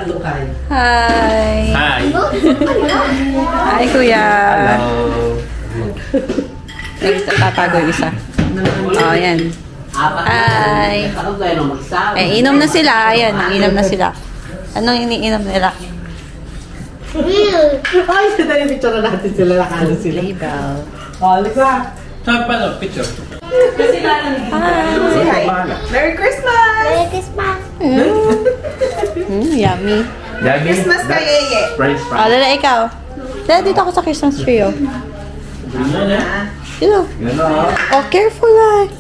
Hi. Hi. Hi, Kuya. Hello. Tatago yung isa. Oh, yan. Hi. Eh, inom na sila. Ayan, inom na sila. Anong iniinom nila? Ay, sadali picture na natin sila. Nakano sila. Label. Oh, Lisa. Saan pa no? Picture. Hi. Merry Christmas! Merry Christmas! Yummy. Christmas kay Yeye. French Oh, fries. Lala, ikaw. Lala, dito ako sa Christmas tree, oh. Dito. Yun o. Oh, careful, ah.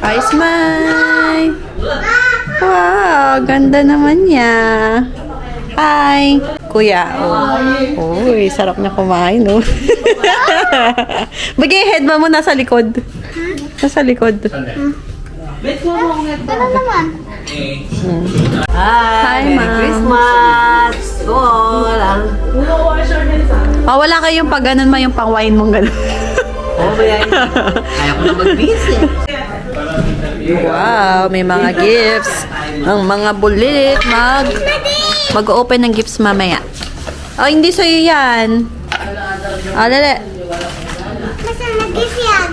Hi, smile. Wow, ganda naman niya. Hi. Kuya, oh. Uy, sarap na kumain, oh. Bagay head mo nasa likod. Nasa likod. Ano naman? Hi, Merry Ma'am. Christmas! Hola! Oh, wala kayong pag ganun ma yung pang wine mong ganun. Oh, bayan. Kaya ko na mag-busy. Wow, may mga gifts. Ang mga bulit. Mag-open ng gifts mamaya. Oh, hindi sa'yo yan. Oh, lala. Masa nag-gift yan?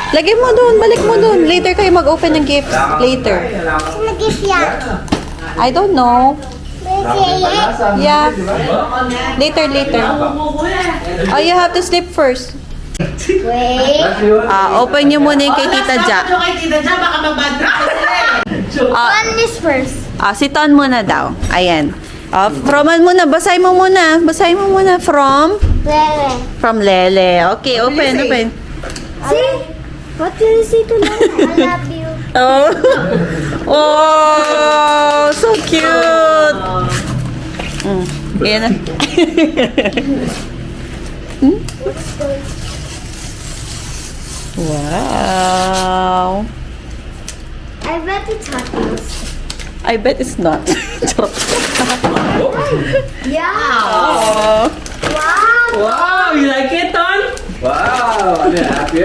Lagay mo dun, balik mo dun. Later kayo mag-open ng gifts. Later. Masa nag-gift yan? I don't know. Merry Yeye? Yeah. Later. Oh, you have to sleep first. Wait. Open nyo muna yung kay Tita Ja. Kay Tita Ja, baka mag-bad trip ka sila. One is first. Si Ton muna daw. Ayan. Froman muna. Basahin mo muna. Lele. From Lele. Okay, open. See? What did you say to Lele? I love you. Oh. Oh, so cute. Ayan na. Wow. I bet it's hot wheels. I bet it's not. Yeah. Oh. Wow. Wow, you like it, Ton? Wow! Ano yan? Happy?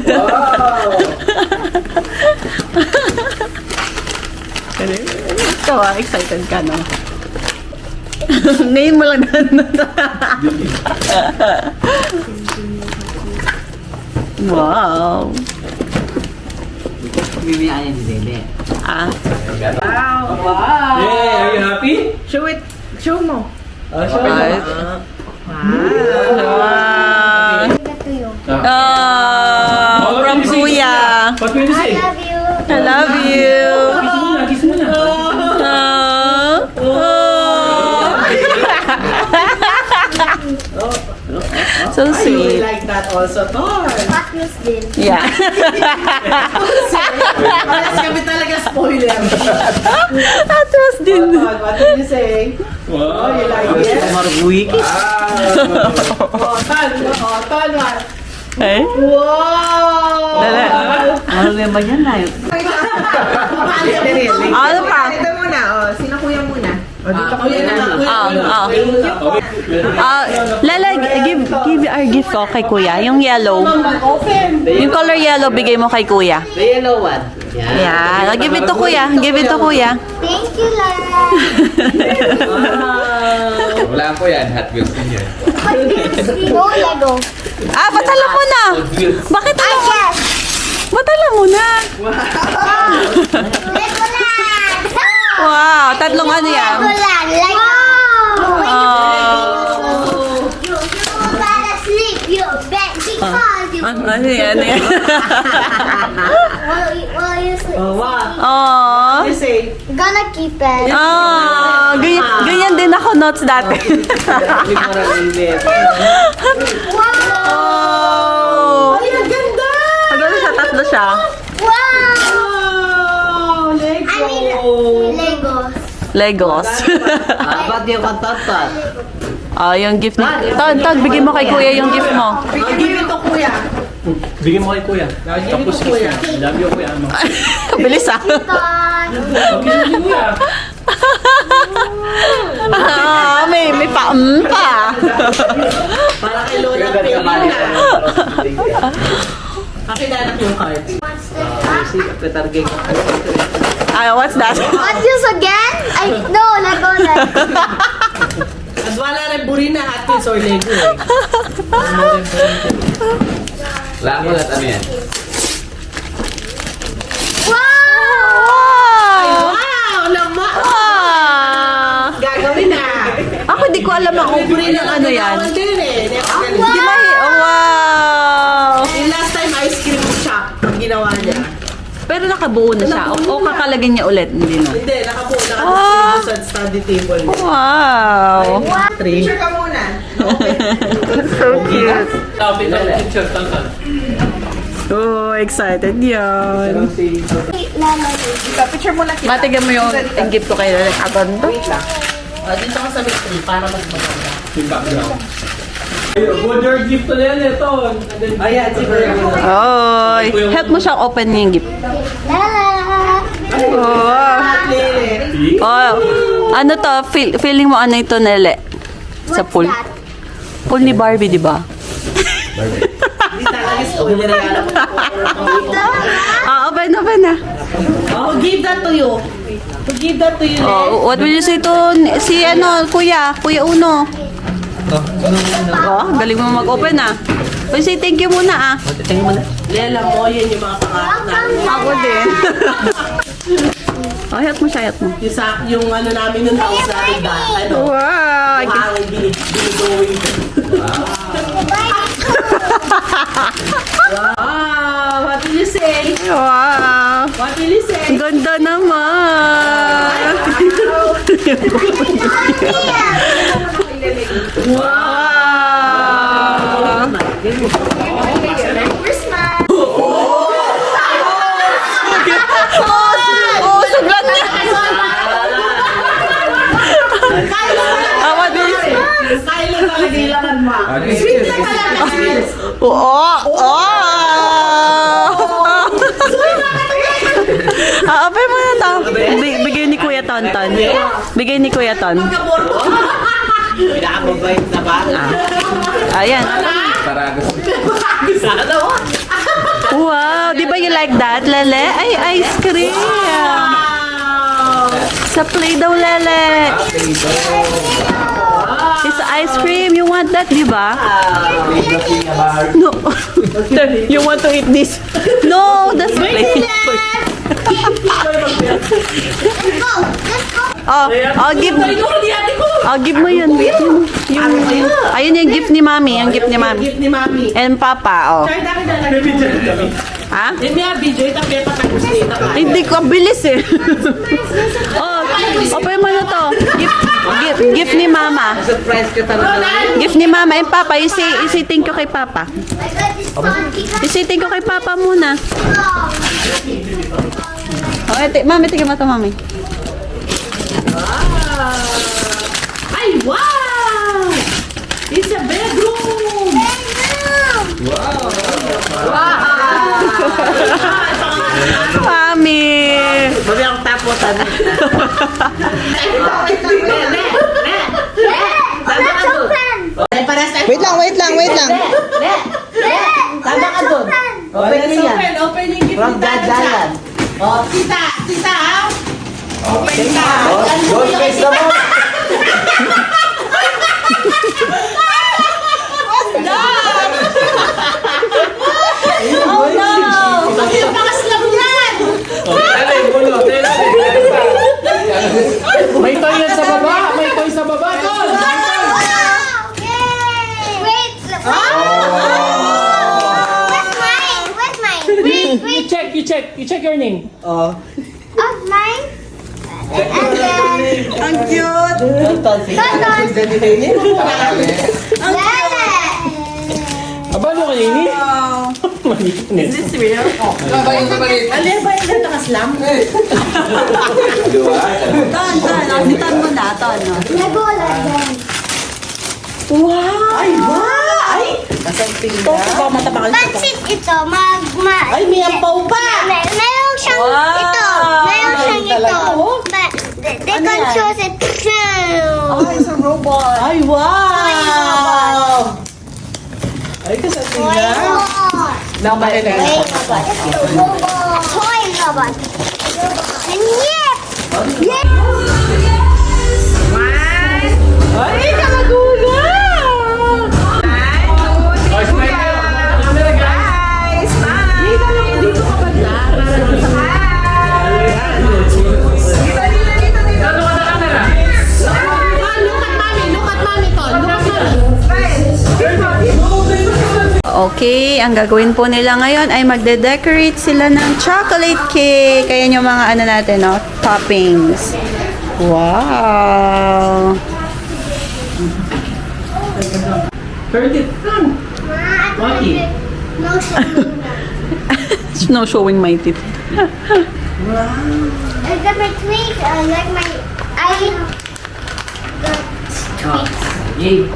Wow! Ikaw excited ka, no? Ngayon mo lang Wow. Bibiyaan ni Dede. Wow! Wow! Hey, are you happy? Show it. Show mo. Show Right. Wow. Give it to you. From Kuya. What will you I say? love you. I love you. Kiss mo na. So You sweet. like that also, Ton? Hot wheels din. Yeah. Alas kami talaga spoiler. Atras din. What did you say? Oh, Wow! you like it? Wow! Oh, Ton, what? Eh? Wow! Dali. Ano naman yan na yun? Ano pa? Ito muna, oh. Sino kuya muna? O, dito kuya na. Lala, give our gift kay Kuya. Yung yellow. Yung color yellow, bigay mo kay Kuya. The yellow one. Yeah. Give it to Kuya. Give it to Kuya. Thank you, Lara. Wala po yan. Hot Wheels din yan. Go, Lego. Batala mo na. Bakit I guess. Batala mo na. Legoland. Wow. Tatlong ano yan? Legoland. Like, you gotta sleep. You bet because you. Ano yan? While you sleep. Oh, wow. Oh. You say, Gonna keep it. Ganyan din ako notes dati. hindi mo rin ulit. Oh. Ay, ang ganda! Maganda siya, tatlo siya. Wow. Oh, Lego! I mean, Legos. Legos. Ba't yung kantatat? Yung gift ni... Ton, bigay mo kay Kuya yung gift mo. Give it to kuya. Bigyan mo kay Kuya. Tapos Kuya. love you, Kuya. Ano? Bilis ah. Ton. Kiss mo si Kuya. May pa. Para kay Lola Payne. Kakilala ko yung cards. What's this? Petargay ko. What's that? What's this again? Ay, no, Legolas. At wala rin Burina, Hot Wheels or Lego eh. Wala ko lahat ano yan. Wow! Wow! Lama! Ah! Gagawin na! Ako hindi ko alam ang uri ng ano yan. Gagawin din eh. Di ba? Oh, wow! Yung last time ice cream shop ang ginawa niya. Pero nakabuo na siya. O kakalagyan niya ulit. Hindi na. Hindi, nakabuo. Naka-display sa study table niya. Wow! Picture ka muna. So cute. Sabi ng picture, tantan. Oh, excited yan. Picture muna kita. Matigan mo yung gift ko kayo. Aganda. Wait lang. Dito ka sa mystery para mas maganda. Yung background. Good your gift to yan, ito. Ayan, siguro. Oy, help mo siyang open niya yung gift. Oh. Oh. Ano to? Feeling mo ano ito, Nele? Sa pool. Pool ni Barbie, di ba? Hindi talaga school niya regalo mo. Ah, open na. Oh, give that to you. To give that to you. Oh, what will you say to si ano, Kuya Uno? Oh, galing mo mag-open ah. Well, say thank you muna ah. Tingnan mo na. Lela mo, yan yung mga pangarap namin. Ako din. Oh, help mo siya. Yung ano namin yung house natin ano. Wow! Hangin, binigawin. Wow! What will you say? Wow! What will you say? Ganda naman! Wow! Oh, suglan niya! What will you say? Silent talaga ilangan mo. Sweet na talaga. Sweet. Oo! Open mo na to. Bigay ni Kuya Tonton. Bigay ni Kuya Ton. Pinakamabait na ba? Ayan. Paragos. Sana mo. Wow! Di ba you like that, Lele? Ay, ice cream! Sa play daw, Lele. It's ice cream. You want that, di ba? No. You want to eat this? No, that's play. Oh, give mo yun. Ayun yung gift ni Mami. Yung gift ni Mami. Gift ni Mami. And Papa, oh. Sorry, dami na lang. Ha? Hindi na video, ito kaya patagos dito ka. Hindi ko, bilis eh. Oh, open mo na to. Gift ni Mama. Surprise ka talaga. Gift ni Mama and Papa. You say thank you kay Papa. You say thank you kay Papa muna. Oh, Mami, tingnan mo to, Mami. Ay, wow! It's a bedroom! Mami! Mami, ang tapotan. Wait lang. Tama ka doon. Open niyo yan. Open yung gift From Dadalan. Oh, tita, ha? Open ka. Don't face the ball. Oh no! Bakit yung pakaslam yan? May toy yan sa baba! May toy sa baba! Tol! Wait. Where's mine? Wait. You check your name. Oh, mine? And then... Ang cute. Lele! Abalo ka nini? Malinis. Alin ba yung nakaslam? Ton mo na, Ton. Legolas din. Wow! Ay, wow! Ay! Ito, matabakan siya. Pansit ito, Ay, may ampaw pa! Meron siyang Wow! ito. Meron siyang ito. They can choose it. It's a robot. Ay, wow! Ay, kasasin na. Toy robot. And yep! Yep! ang gagawin po nila ngayon ay magde-decorate sila ng chocolate cake. Ayan yung mga ano natin, no? Toppings. Wow! 30. Maki. No showing. No showing my teeth. I got my tweaks. I like my. I got tweaks.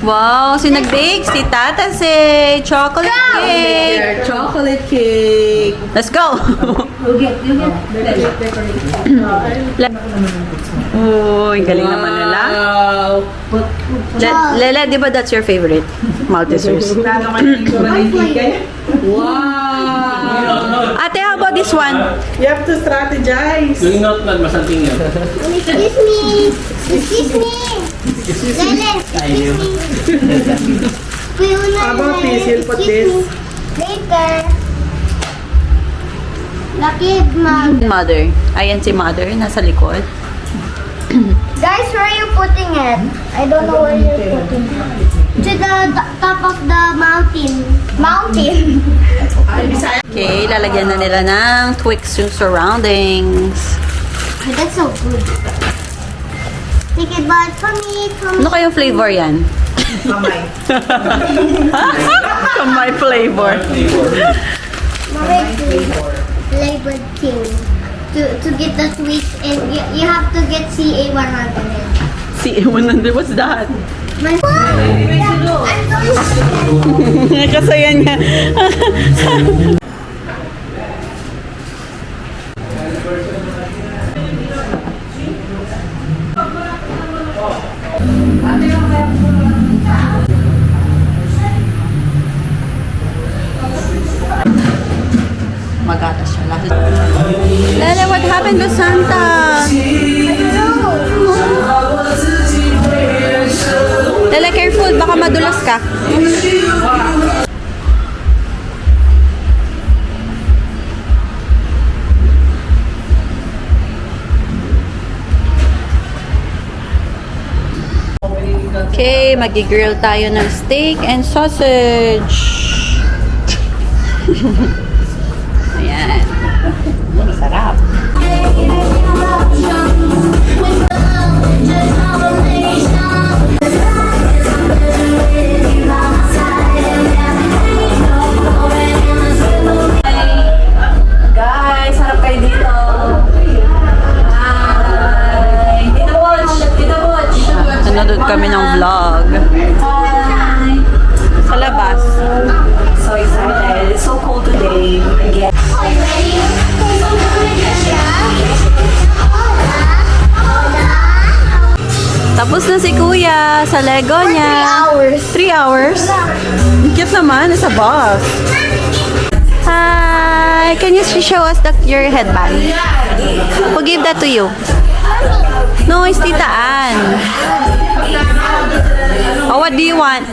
Wow! Si nag-bake si Tata say chocolate cake. Chocolate cake. Let's go! Uy, galing naman nila. Lele, di ba that's your favorite? Maltesers. Wow. Ate, how about this one? You have to strategize. Yung notepad, masanting yan. Excuse me. Excuse me. Lele, excuse me. How about this? You'll put this. Later. Lucky mom. Mother. Ayan si Mother, nasa likod. Guys, where are you putting it? I don't know where you're putting it. To the top of the mountain. Mountain. Okay, lalagyan na nila ng Twix yung surroundings. That's so good. Take it back from me. Ano kayong flavor yan? Kamay. Kamay flavor. Flavored king. To get the sweets and you have to get CA100. CA100, what's that? My Kasaya niya. Magatas siya lahat. Lele, what happened to Santa? Lele, careful, baka madulas ka. Okay, magi-grill tayo ng steak and sausage. Ayan. Sarap. Guys, harap kayo dito. Hi. Tita Watch. Tita Watch. Nanonood kami ng vlog. Hi. Sa labas. So excited. It's so cold today. Again. Tapos na si Kuya sa Lego niya. 3 hours. Cute naman. It's a bus. Hi. Can you show us your headband? Who gave that to you? No, it's Tita Ann. Oh, what do you want?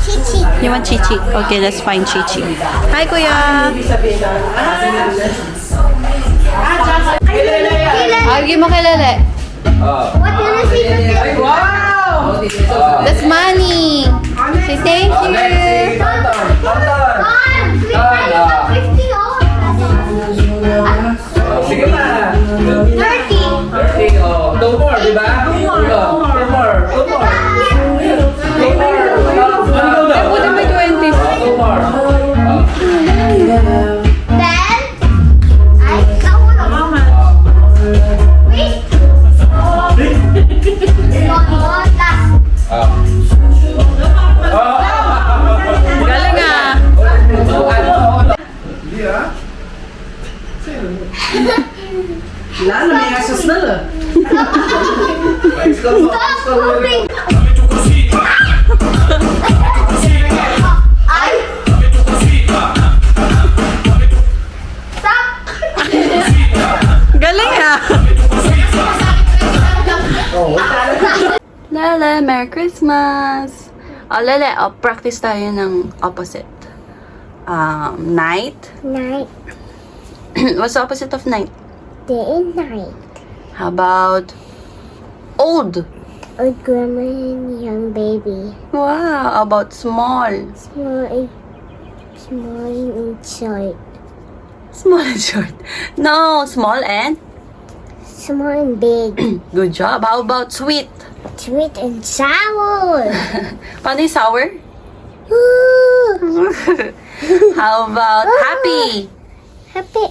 Chichi. You want Chichi? Okay, let's find Chichi. Hi, Kuya. Agi mo kay Lele. What did I see? Wow. That's money. Say thank you. Sige na. 30. Okay, oh. Two more, di ba? Two more. Two more. Two more. Two more. Put in my 20s. Two more. Then, I count on. Wait. No, last. Galing ah. Lalo, may asos na lang. Stop moving. Ay. Stop. Galing ah. Lele, Merry Christmas. Oh, Lele, practice tayo ng opposite. Night. Night. What's the opposite of night? Day and night. How about old? Old grandma and young baby. Wow, how about small? Small and Small and short. Small and short. No, small and Small and big. good job. How about sweet? Sweet and sour. Paano yung sour? Ooh. How about happy? Happy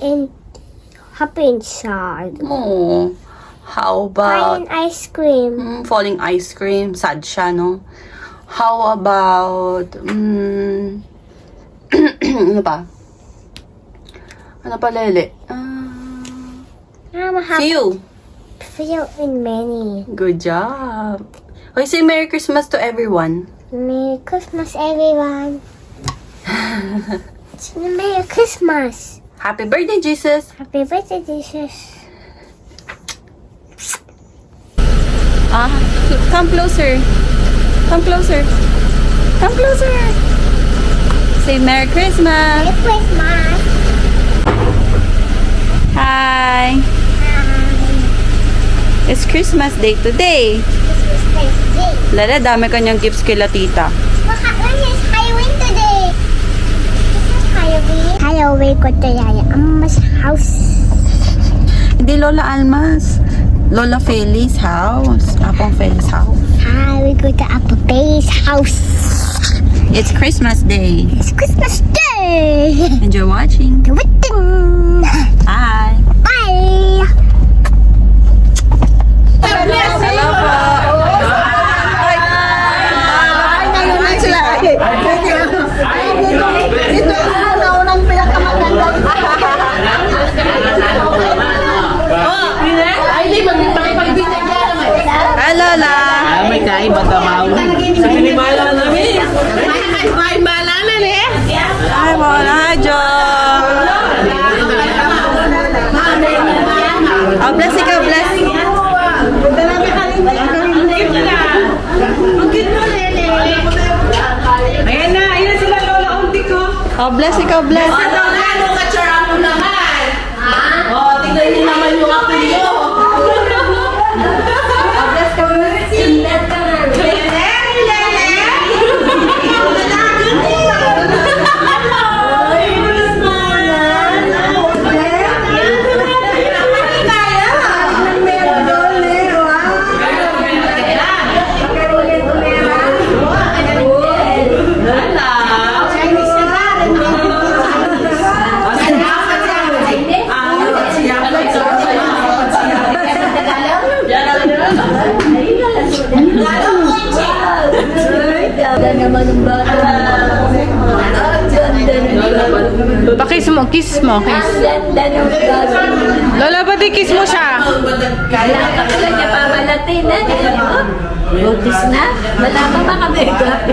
and sad. Oh. How about Fine ice cream. falling ice cream? Sad siya, no? How about ano pa? Ano pa, Lele? I'm happy. Few. Few and many. Good job. Okay, say Merry Christmas to everyone. Merry Christmas, everyone. It's Merry Christmas. Happy birthday, Jesus. Happy birthday, Jesus. Come closer. Come closer. Come closer. Say Merry Christmas. Merry Christmas. Hi. It's Christmas Day today. Christmas Day. Lala, dami kanyang gifts kila tita. When is Halloween today? This is Halloween. Halloween ko to Yaya Amma's house. Hindi Lola Almas. Lola Feli's house. Apong Feli's house. We go to Apple Bay's house. It's Christmas Day. It's Christmas Day. Enjoy watching. Waiting. Bye. Bye. Hello po. Naunang pinakamaganda. Ay, di, makipagbitag yan naman. Hi, Lola. May kaiba tamaw. Sa pinimala namin. May balanan eh. Hi, Mona. Hi, Jo. Oh, bless ikaw, bless. Ayan na sila Lola Unti ko. Oh, bless ikaw, bless. Ano ka tsara mo naman? Tignan niyo naman yung apelyo. Kiss mo, kiss. Lola, pati kiss mo siya. Kailan niya pa malatin na. Buntis na. Wala pa makabigap.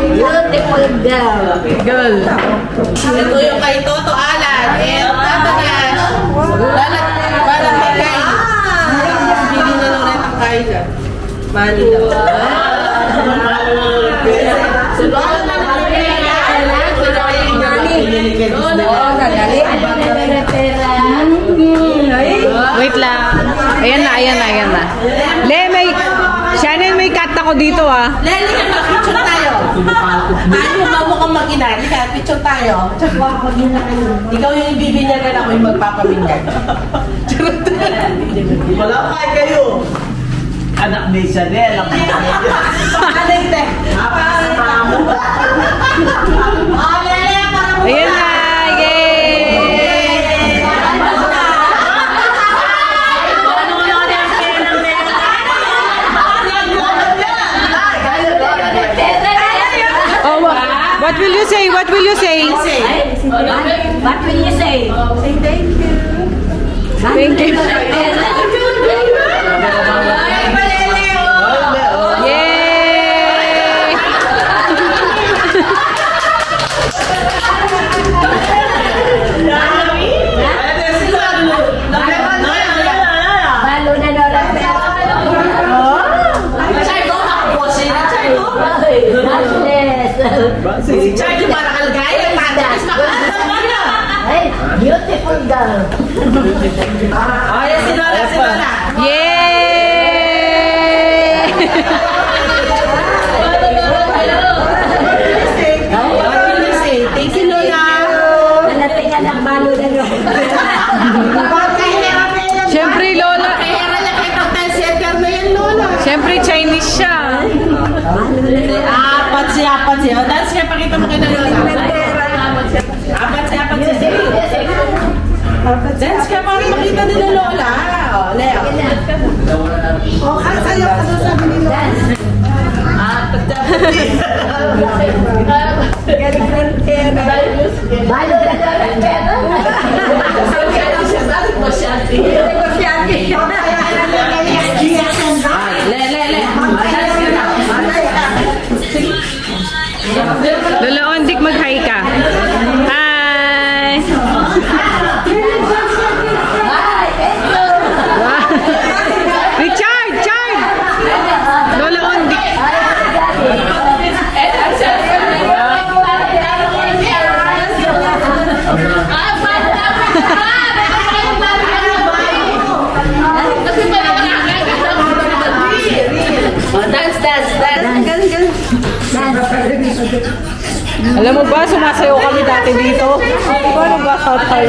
Beautiful girl. Girl. Ito yung kay Toto Alan. And Tata Nash. Balat kay Kai. Bili na lang ang Kai dyan. Mani daw. Wait lang. Ayan na. Shannon, may cut ako dito ah. Leli, picture tayo. Ano ba mo kung mag-ina? Lika, picture tayo. Ikaw yung ibibinyagan, ako yung magpapabinyan. Wala pa kayo. Anak ni Chanel. Alay, te. Ayan na. Yay! Oh, what will you say? What will you say? What will you say? Say thank you. Thank you. Yay! Balo na Lola. Si Charlie para kalgay. Ay, beautiful girl. Ay, si Lola. Yay! What will you say? Siyempre, Chinese siya. Apat siya. O, dance ka, pakita mo kay na Lola. Apat siya. Dance ka para makita nila Lola. O, Leo. Lola Ondik, mag-hi ka. Hi! Wow. Richard! Lola Ondik! Alam mo ba, sumasayaw kami dati dito. Paano ba tayo?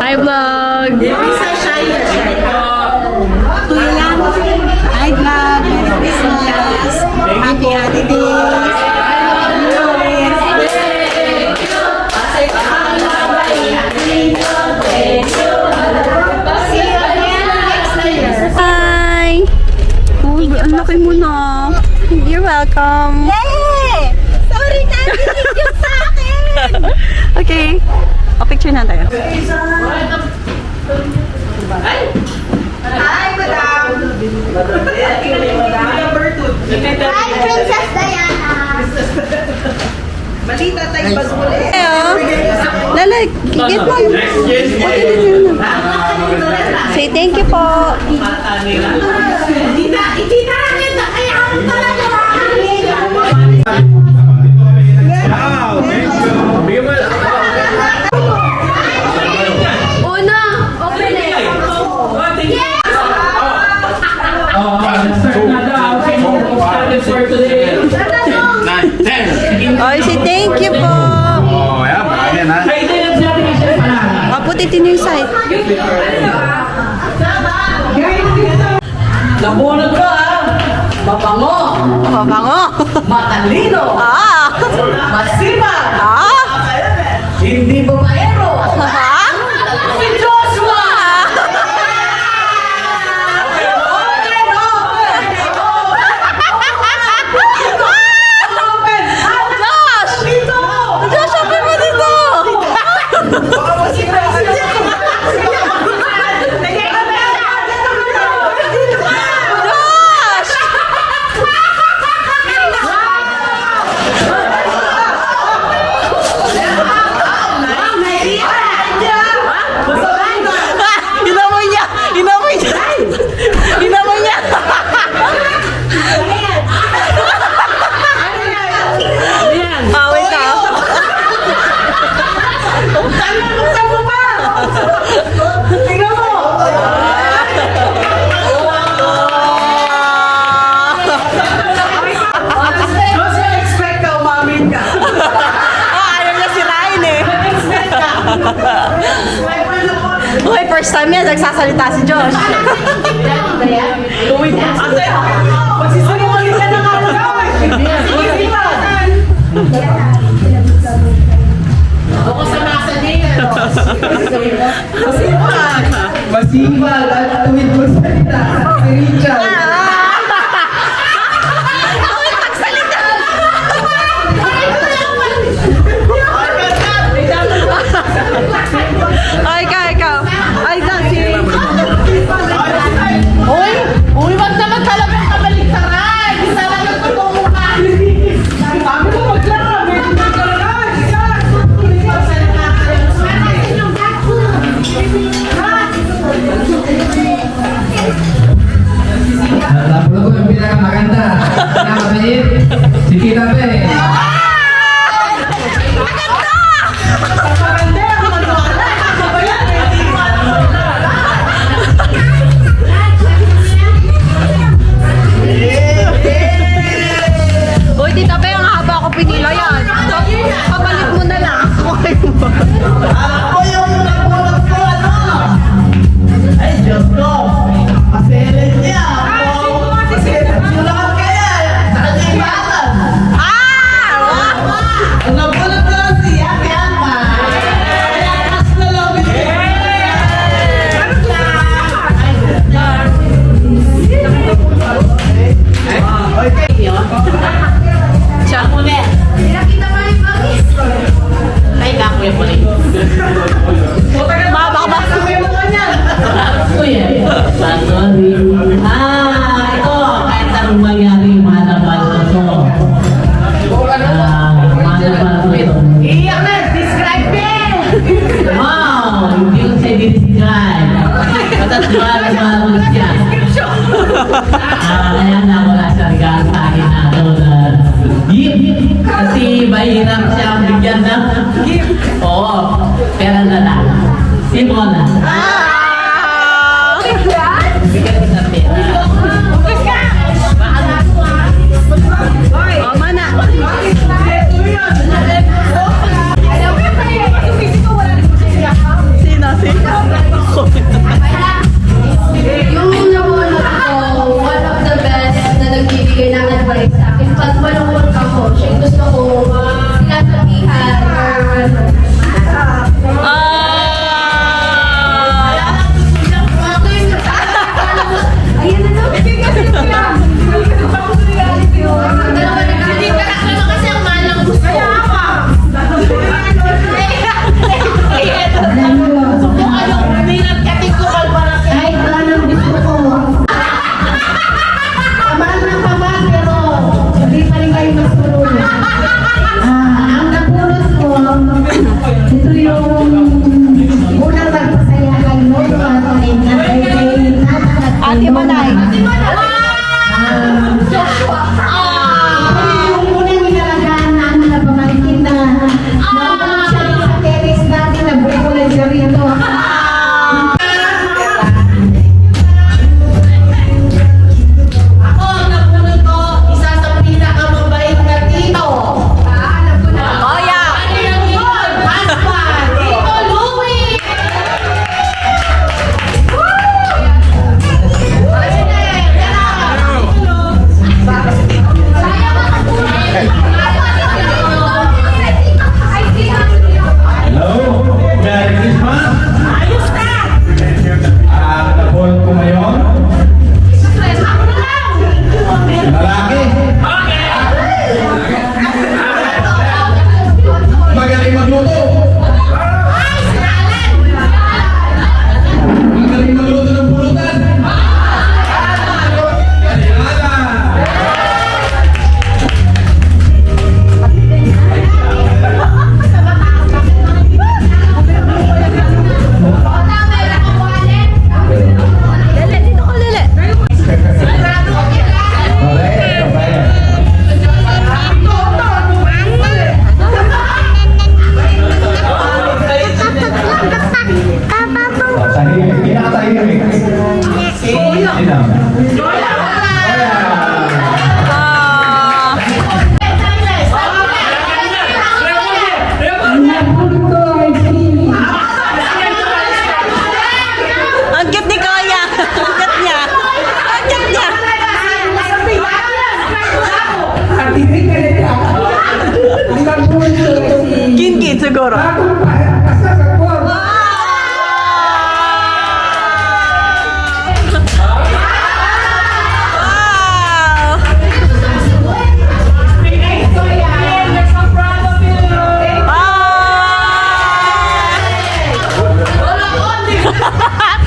Hi, vlog! Hi, vlog. Merry Christmas. Happy holidays. Hi! Oh, ang laki mo na. You're welcome. Hey! Sorry na, hindi yung sa akin! Okay. O, picture na tayo. Hi, madam! Hi, Princess Diana! Hello. Lala, get mo. Say thank you po. Oh, say thank you po. Oh, yeah. Ayan ha. Putitin yung side. Nabunod ka, mabango, Mabango. matalino, masipag, hindi bumaero. Si Joshua! Josh, sabi mo dito. Okay, first time yan, nagsasalita si Josh. Magsisinungaling ka na nga lang daw eh. Ako sa masa niya. Masipag at tuwid mo salita. Si Richard. Ay, ikaw. Ay, si... Uy, wag naman talaga kabaliktaran. Isa lang ang totoong mukha. Sabi ko, wag lang. Medyo nagkaroon. Isa. Kaya na wala siya regalo sa akin na gift. Kasi mahirap siyang bigyan ng gift. Oo, pera na lang. Simple na. Bigyan ko sa pera. Oh, mana. Sino? Yung nabunot ko, one of the best na nagbibigay ng advice sa akin. Pag malungkot ako, siya yung gusto ko sinasabihan or ano. Ayan na no? Dalawa na kasi ang malang gusto. Subukan yung pinagkating ko para Kahit anong gusto ko. Tamaan ng tamaan, pero hindi pa rin kayo magtulungan. Ang napulot ko, ito yung unang nagpasaya kay Lolo at kay Ate Manay. yung unang inalagaan namin na pamangkin na nakulong siya sa terrace natin na bukulay siya rito. Ako, nabunod ko, isa sa pinakamabait na tito. Alam ko na. Oh, yeah. Ano yan yun? Husband, Tito Louie! Hello, Merry Christmas! Ayos na! Napon ko ngayon. Lalaki. Magaling magluto. Magaling magluto ng pulutan. Lele, dito ko, Lele. Tahimik, pinakatahimik. Sino? Ah. Ang cute ni Kuya. Ang cute niya. Ang cute niya. Kin siguro. Wow!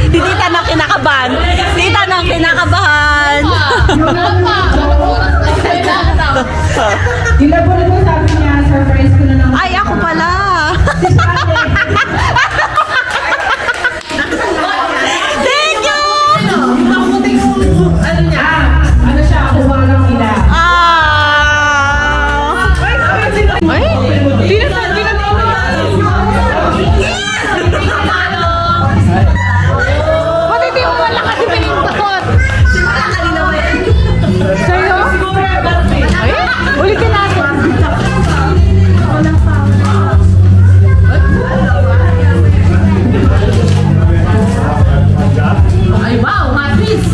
Si Tita nang kinakabahan. Tita nang kinakabahan. Ginabulit ko sabi niya, surprise ko na lang. Ay, ako pala. Thank you! Ano siya, kuha lang nila. Ah! Ay, Pati di mo wala kasi pinindot. Sa'yo? Ay, ulitin natin. Ay, wow, matis!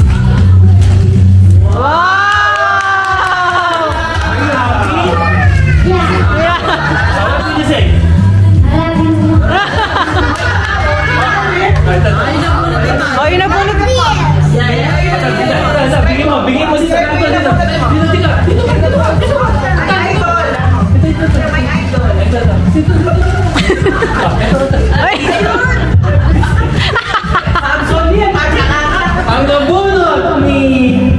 Ay, nabunot mo. Bigyan mo si Sarado dito. Ay! Ang nabunot ni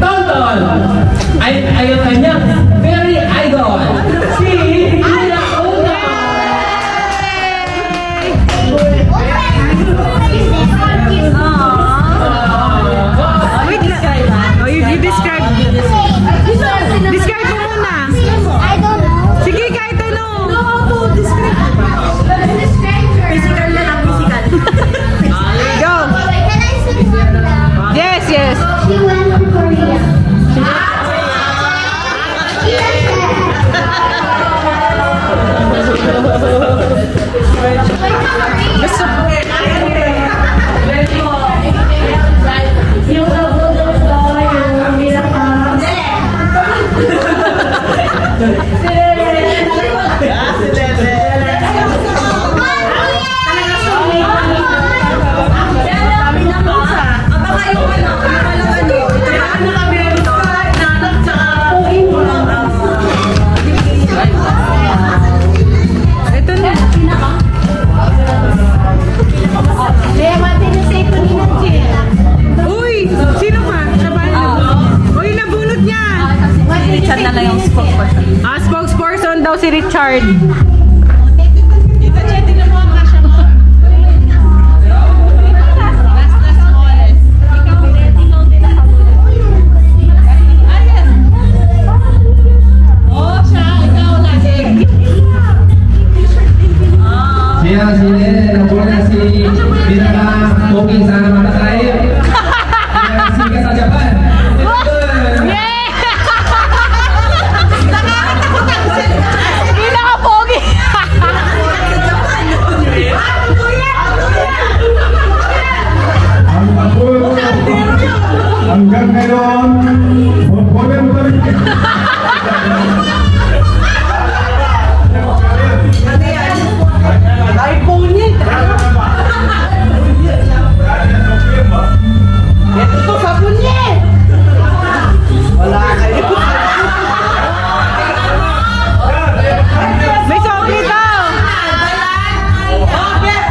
Tonton ay ang kanyang very idol. Si Ira Una. Wait lang. Oh, you describe Ayan, si nabuhay na si pinaka-talking sa mata tayo. Ayan, si ka sa Japan. Pinaka-pogi. Hanggang ngayon, bobolan pa rin. Ito sa punye! Wala kayo. May sobi daw.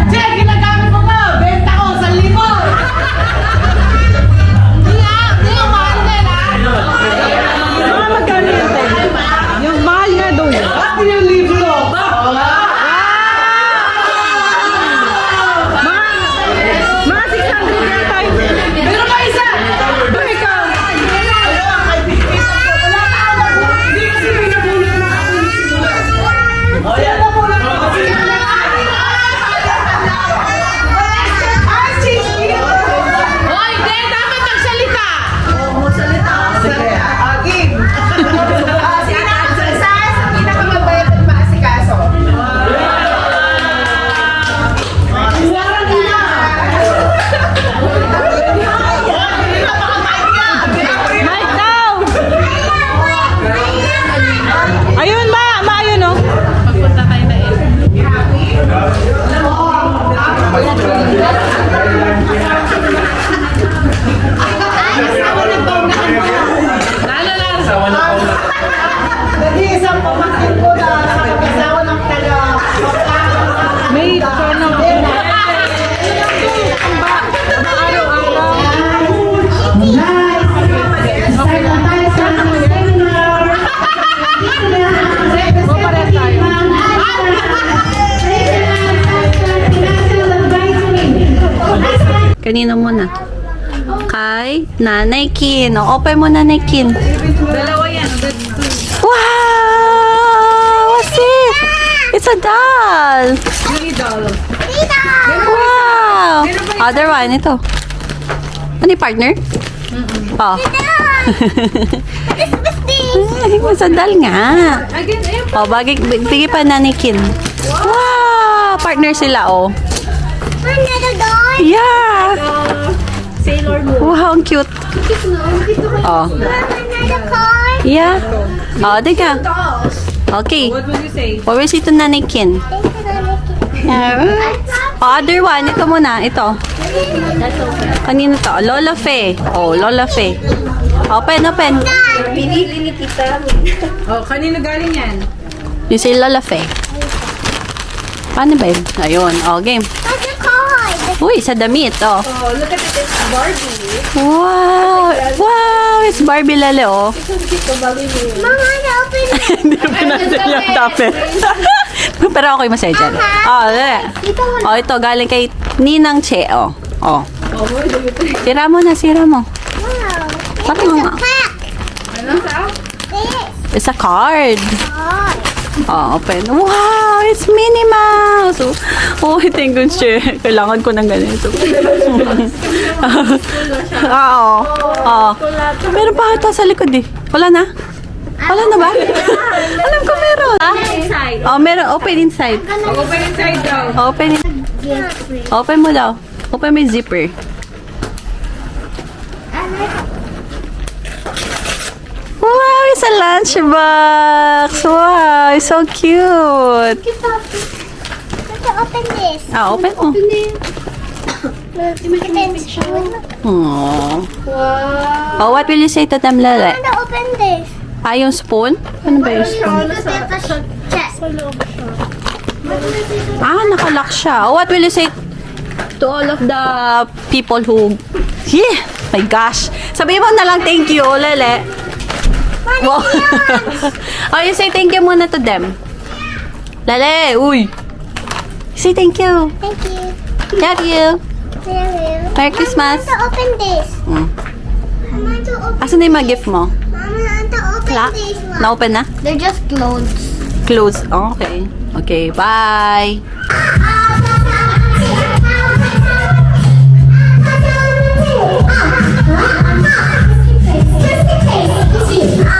Che, ginagamit mo ba? Benta ko, 1,000. Hindi nga mahal din ha. Mga magkano yan, te? Yung mahal nga doon. Bakit yung libro? Mga 600 yan tayo. Meron pa isa! Ikaw. Hindi kasi pinabulot na ako yung simula. Pinabulot na ako yung simula. Hoy, hindi! Dapat magsalita! Oo, salita. Aging! Si Sas, pinakamabait at maasikaso. Mike daw. Ayun ba? Ayun oh. Nag-iisang pamangkin ko na nakakasawa ng taga. May sana Kanino muna? Kay Nanay Kin. O, open mo Nanay Kin. dalawa yan. Wow! What's it? It's a doll. Wow! Other one, ito. Ano yung partner? Oh. It's a doll nga. Oh, bigay pa Nanay Kin. Wow! Partner sila, oh. Another door. Yeah! Sailor Moon. Wow, ang cute. Oh. Another car. Yeah. Oh, teka. Okay. What would you say? What was ito Nanay Kin? Oh, other one. Ito muna. Ito. Kanino to? Lola Fe. Oh, Lola Fe. Open, open. Pinili ni Tita. Oh, kanino galing yan? You say Lola Fe. Paano ba yun? Ayun. Oh, game. Another car. Uy, sa damit. Oh. Oh, look at it. It's Barbie. Wow. Wow. It's Barbie Lale, oh. Mama, open it. Hindi ko pinansin yung tupper. Pero ako'y masaya dyan. Oh, dali. Oh, ito. Galing kay Ninang Che. Oh. Oh. Sira mo na. Sira mo. Wow. Parang, Pack. This. it's a card. Oh. Oh, open. Wow, it's Minnie Mouse. Oh, thank you, Che. Kailangan ko ng ganito. Oo. Oh. Meron pa ata sa likod eh. Wala na? Wala na ba? Alam ko meron. Inside. Oh, meron. Open inside. Open inside daw. Open. Open mo daw. Open mo yung zipper. Wow, it's a lunchbox. Wow, it's so cute. Let's open this. Ah, open mo. Aww. Wow. Oh, what will you say to them, Lele? I want to open this. Ah, yung spoon? Ano ba yung spoon? Chest. Ah, nakalock siya. Oh, what will you say to all of the people who... Yeah! My gosh! Sabihin mo na lang thank you, Lele. Wow. Oh, you say thank you muna to them. Lele, uy! Say thank you. Thank you. Love you. Merry Christmas. I want to open this. Mm. I want to open Asan na yung mga gift mo? Mama, I want to open Wala? this one. Na-open na? They're just clothes. Close. Oh, okay. Okay, bye. Just in case. It's you.